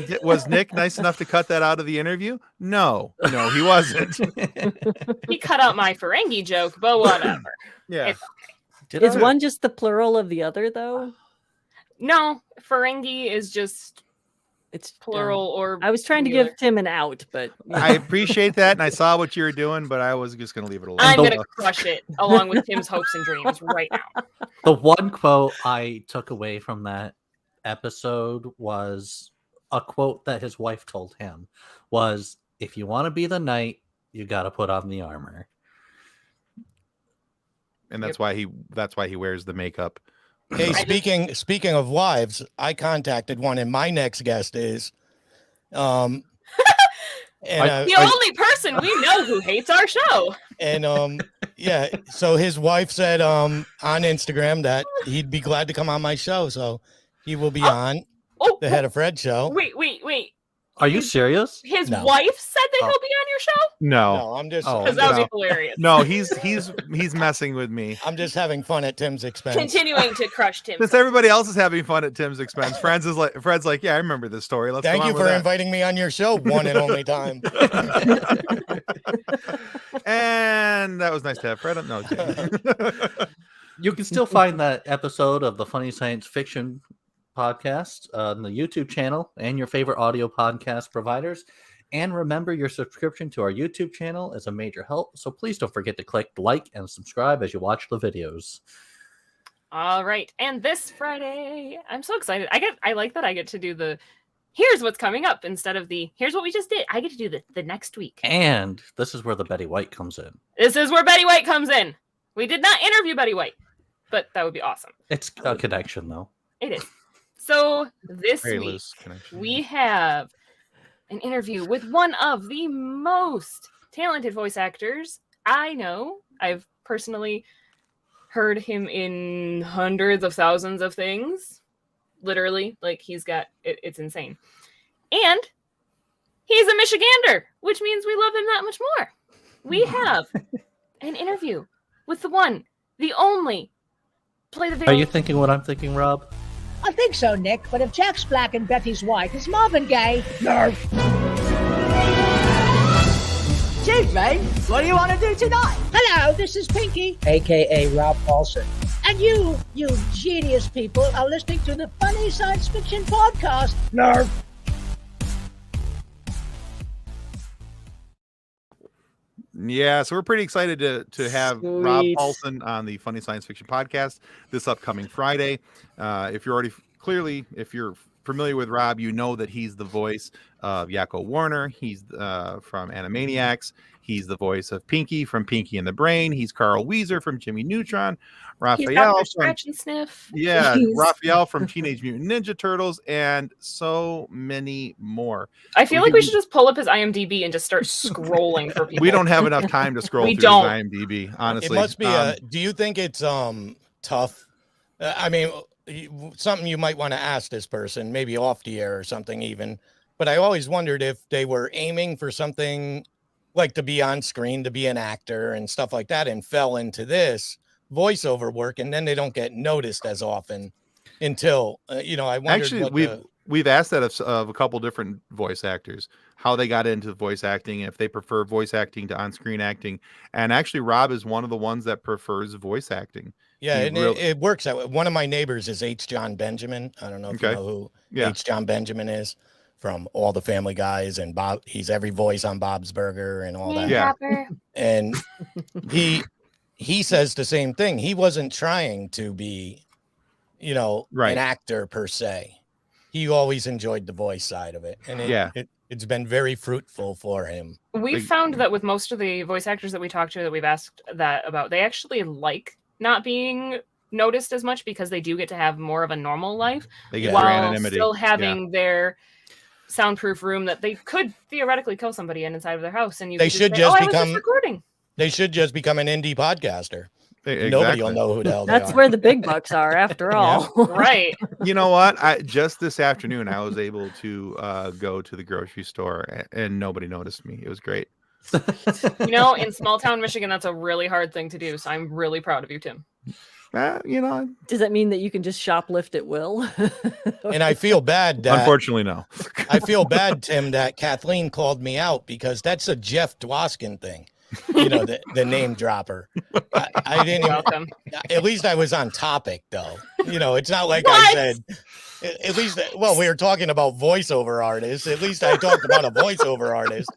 it.
and was Nick nice enough to cut that out of the interview? No, he wasn't.
He cut out my Ferengi joke, but whatever.
Yeah.
It's-
Did
Is
I-
one just the plural of the other, though?
No, Ferengi is just
It's
plural or
I was trying to
singular.
give Tim an out, but
I appreciate that, and I saw what you were doing, but I was just going to leave it alone.
I'm
the-
gonna crush it along with Tim's hopes and dreams right now.
The one quote I took away from that episode was a quote that his wife told him was, if you want to be the knight, you got to put on the armor.
And that's why he wears the makeup.
Hey, speaking of wives, I contacted one, and my next guest is And
the only person we know who hates our show.
And yeah, so his wife said on Instagram that he'd be glad to come on my show, so he will be on the Head of Fred show.
Wait.
Are you serious?
His
No.
wife said that he'll be on your show?
No, I'm just
Because that would be hilarious.
No, he's messing with me.
I'm just having fun at Tim's expense.
Continuing to crush Tim.
Since everybody else is having fun at Tim's expense, Fred's like, yeah, I remember this story. Let's
Thank
go
you
on
for
with that.
inviting me on your show, one and only time.
And that was nice to have Fred. No, I'm kidding.
You can still find that episode of the Funny Science Fiction podcast on the YouTube channel and your favorite audio podcast providers. And remember, your subscription to our YouTube channel is a major help. So please don't forget to click like and subscribe as you watch the videos.
All right. And this Friday, I'm so excited. I like that I get to do the here's what's coming up instead of the here's what we just did. I get to do the next week.
And this is where the Betty White comes in.
This is where Betty White comes in. We did not interview Betty White, but that would be awesome.
It's a connection, though.
It is. So this
Very
week,
loose connection.
we have an interview with one of the most talented voice actors I know. I've personally heard him in hundreds of thousands of things. Literally, like he's got it's insane. And he's a Michigander, which means we love him that much more. We have an interview with the one, the only. Play the video.
Are you thinking what I'm thinking, Rob?
I think so, Nick, but if Jack's black and Betty's white, is Marvin gay? No.
Chief, mate, what do you want to do tonight?
Hello, this is Pinky,
A.K.A. Rob Paulson.
and you genius people are listening to the Funny Science Fiction Podcast. No.
Yeah, so we're pretty excited to have Rob
Sweet.
Paulson on the Funny Science Fiction Podcast this upcoming Friday. If you're familiar with Rob, you know that he's the voice of Yakko Warner. He's from Animaniacs. He's the voice of Pinky from Pinky and the Brain. He's Carl Weezer from Jimmy Neutron.
He's
Raphael
Dr.
from
Scratch and Sniff.
Raphael from Teenage Mutant Ninja Turtles, and so many more.
I feel like we should just pull up his IMDb and just start scrolling for people.
We don't have enough time to scroll
We
through
don't.
his IMDb, honestly.
It must be. Do you think it's tough? I mean, something you might want to ask this person, maybe off the air or something, even. But I always wondered if they were aiming for something like to be on screen, to be an actor and stuff like that, and fell into this voiceover work, and then they don't get noticed as often until I wondered.
Actually, we've asked that of a couple different voice actors, how they got into voice acting, if they prefer voice acting to on-screen acting. And actually, Rob is one of the ones that prefers voice acting.
Yeah, and it works out. One of my neighbors is H. John Benjamin. I don't know if you know who H. John Benjamin is, from all the Family Guys and Bob. He's every voice on Bob's Burger and all that.
Yeah.
And he says the same thing. He wasn't trying to be, an actor per se. He always enjoyed the voice side of it. And it's been very fruitful for him.
We found that with most of the voice actors that we talked to that we've asked that about, they actually like not being noticed as much because they do get to have more of a normal life
while anonymity.
Still having their soundproof room that they could theoretically kill somebody inside of their house. And
they should just become
recording.
They should just become an indie podcaster.
Exactly.
Nobody will know who the hell they
That's
are.
where the big bucks are, after all.
Right.
You know what? Just this afternoon, I was able to go to the grocery store and nobody noticed me. It was great.
In small town Michigan, that's a really hard thing to do. So I'm really proud of you, Tim.
Does that mean that you can just shoplift at will?
And I feel bad.
Unfortunately, no.
I feel bad, Tim, that Kathleen called me out because that's a Jeff Dwoskin thing. The name dropper. I didn't.
Welcome.
At least I was on topic, though. It's not like I said. At least, we were talking about voiceover artists. At least I talked about a voiceover artist.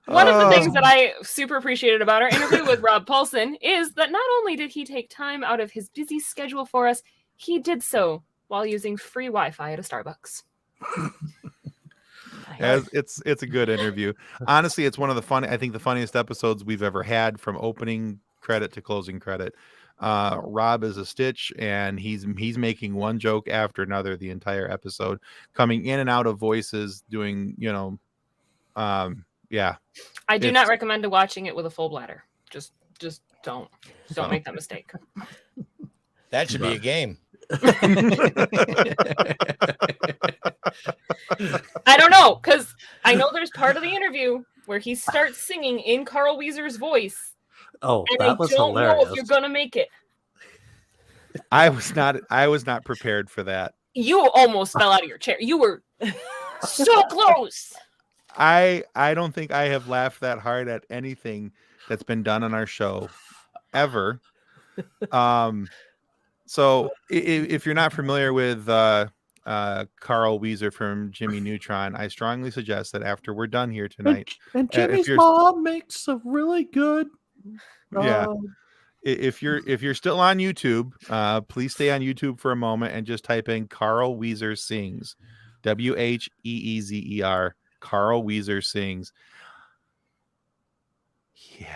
One of the things that I super appreciated about our interview with Rob Paulson is that not only did he take time out of his busy schedule for us, he did so while using free Wi-Fi at a Starbucks.
It's a good interview. Honestly, it's one of the funniest episodes we've ever had, from opening credit to closing credit. Rob is a Stitch, and he's making one joke after another the entire episode, coming in and out of voices, doing yeah.
I do not recommend watching it with a full bladder. Just don't make that mistake.
That should be a game.
I don't know, because I know there's part of the interview where he starts singing in Carl Weezer's voice.
Oh,
and
that was
don't
hilarious.
know if you're gonna make it.
I was not prepared for that.
You almost fell out of your chair. You were so close.
I don't think I have laughed that hard at anything that's been done on our show ever. So if you're not familiar with Carl Weezer from Jimmy Neutron, I strongly suggest that after we're done here tonight,
and Jimmy's mom makes a really good.
If you're still on YouTube, please stay on YouTube for a moment and just type in Carl Weezer Sings, WHEEZER. Carl Weezer Sings. Yeah.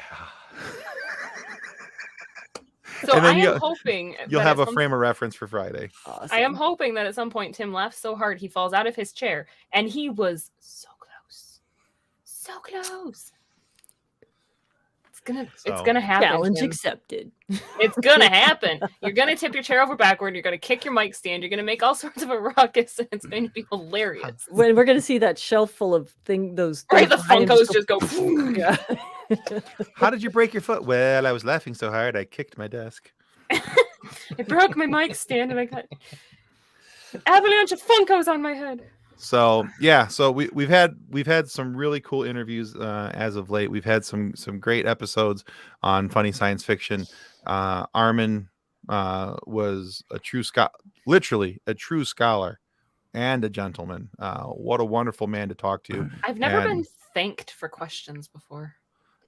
So I am hoping
you'll have a frame of reference for Friday.
Awesome. I am hoping that at some point Tim laughs so hard he falls out of his chair, and he was so close. It's gonna happen.
Challenge accepted.
It's gonna happen. You're gonna tip your chair over backward. You're gonna kick your mic stand. You're gonna make all sorts of a ruckus, and it's going to be hilarious.
When we're gonna see that shelf full of those
right, the Funkos just go.
Yeah.
How did you break your foot? Well, I was laughing so hard I kicked my desk.
It broke my mic stand, and I got an avalanche of Funkos on my head.
So yeah, so we've had some really cool interviews as of late. We've had some great episodes on funny science fiction. Armand was a true literally a true scholar and a gentleman. What a wonderful man to talk to.
I've never been thanked for questions before.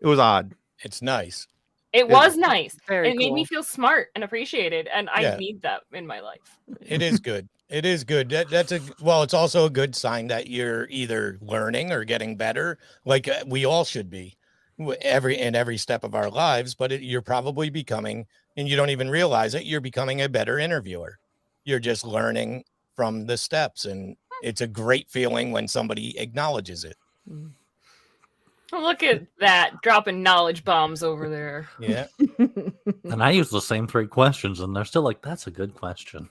It was odd.
It's nice.
It was nice.
Very
It made me
cool.
feel smart and appreciated, and I need that in my life.
It is good. It is good. It's also a good sign that you're either learning or getting better, like we all should be in every step of our lives. But you're probably becoming, and you don't even realize it, you're becoming a better interviewer. You're just learning from the steps, and it's a great feeling when somebody acknowledges it.
Look at that, dropping knowledge bombs over there.
Yeah.
And I use the same 3 questions, and they're still like, "That's a good question."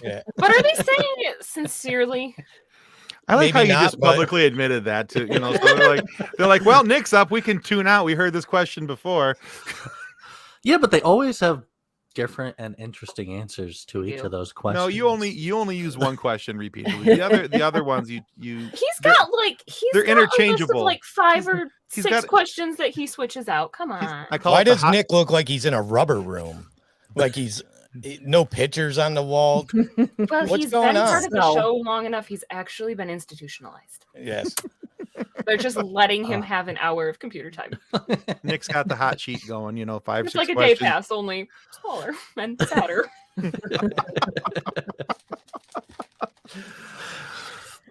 Yeah.
But are they saying it sincerely?
I like
Maybe
how you
not,
just publicly admitted that to, so they're like, well, Nick's up. We can tune out. We heard this question before.
Yeah, but they always have different and interesting answers to each of those questions.
No, you only use one question repeatedly. The other ones you
they're
interchangeable.
Like 5 or 6 questions that he switches out. Come on.
Why does Nick look like he's in a rubber room? Like he's no pictures on the wall.
Well,
What's
he's
going
been
on?
part of the show long enough. He's actually been institutionalized.
Yes.
They're just letting him have an hour of computer time.
Nick's got the hot sheet going, 5,
It's
6
like a
questions.
day pass, only smaller and sadder.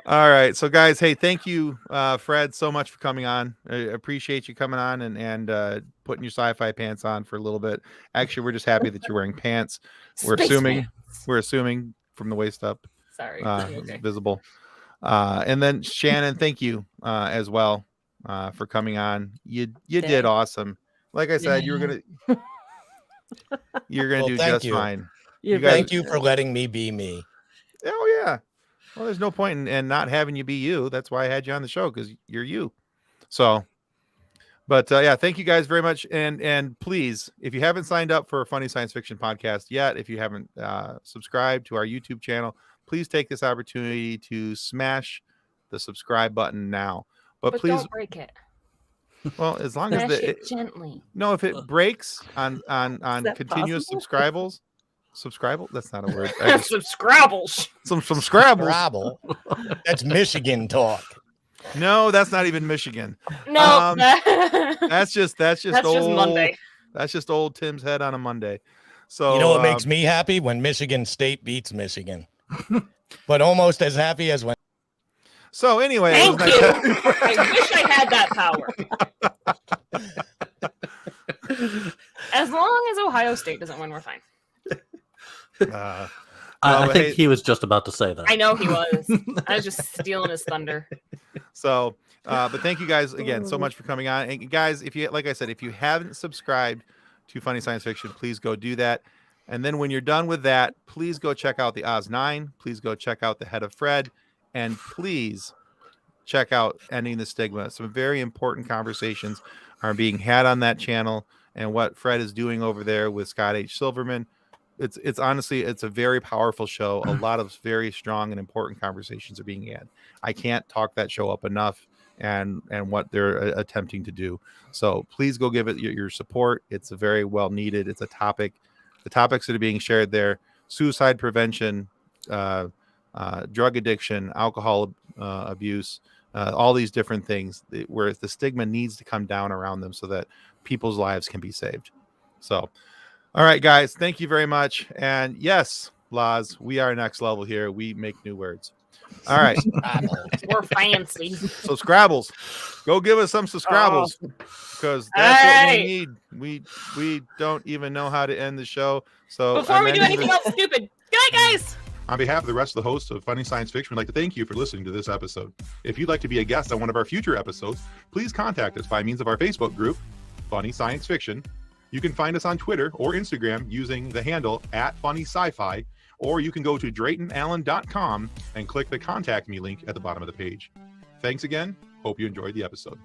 All right. So, guys, hey, thank you, Fred, so much for coming on. I appreciate you coming on and putting your sci-fi pants on for a little bit. Actually, we're just happy that you're wearing pants. We're assuming from the waist up.
Sorry.
It's visible. And then Shannon, thank you as well for coming on. You did awesome. Like I said, you're gonna do just fine.
Thank you for letting me be me.
Oh yeah. Well, there's no point in not having you be you. That's why I had you on the show, because you're you. So, but yeah, thank you guys very much. And please, if you haven't signed up for a Funny Science Fiction podcast yet, if you haven't subscribed to our YouTube channel, please take this opportunity to smash the subscribe button now. But please
don't break it.
Well, as long
Smash
as
it gently.
No, if it breaks on continuous
possible?
subscribable, that's not a word.
Some Scrabbles.
Some Scrabbles.
Scrabble. That's Michigan talk.
No, that's not even Michigan.
No,
that's just
that's
old,
just Monday.
That's just old Tim's head on a Monday. So
you know what makes me happy? When Michigan State beats Michigan. But almost as happy as when.
So anyway,
thank you. I wish I had that power. As long as Ohio State doesn't win, we're fine.
I think he was just about to say that.
I know he was. I was just stealing his thunder.
So, but thank you guys again so much for coming on. And guys, if you, like I said, if you haven't subscribed to Funny Science Fiction, please go do that. And then when you're done with that, please go check out the OZ9. Please go check out the Head of Fred, and please check out Ending the Stigma. Some very important conversations are being had on that channel, and what Fred is doing over there with Scott H. Silverman. It's honestly, it's a very powerful show. A lot of very strong and important conversations are being had. I can't talk that show up enough, and what they're attempting to do. So please go give it your support. It's a very well needed. It's a topic. The topics that are being shared there: suicide prevention, drug addiction, alcohol abuse, all these different things where the stigma needs to come down around them so that people's lives can be saved. So, all right, guys, thank you very much. And yes, Laz, we are next level here. We make new words. All right.
We're fancy.
So Scrabbles, go give us some Scrabbles, because that's what we need. We don't even know how to end the show. So
before we do anything else stupid, good night, guys.
On behalf of the rest of the hosts of Funny Science Fiction, we'd like to thank you for listening to this episode. If you'd like to be a guest on one of our future episodes, please contact us by means of our Facebook group, Funny Science Fiction. You can find us on Twitter or Instagram using the handle @FunnySci-Fi, or you can go to DraytonAllen.com and click the Contact Me link at the bottom of the page. Thanks again. Hope you enjoyed the episode.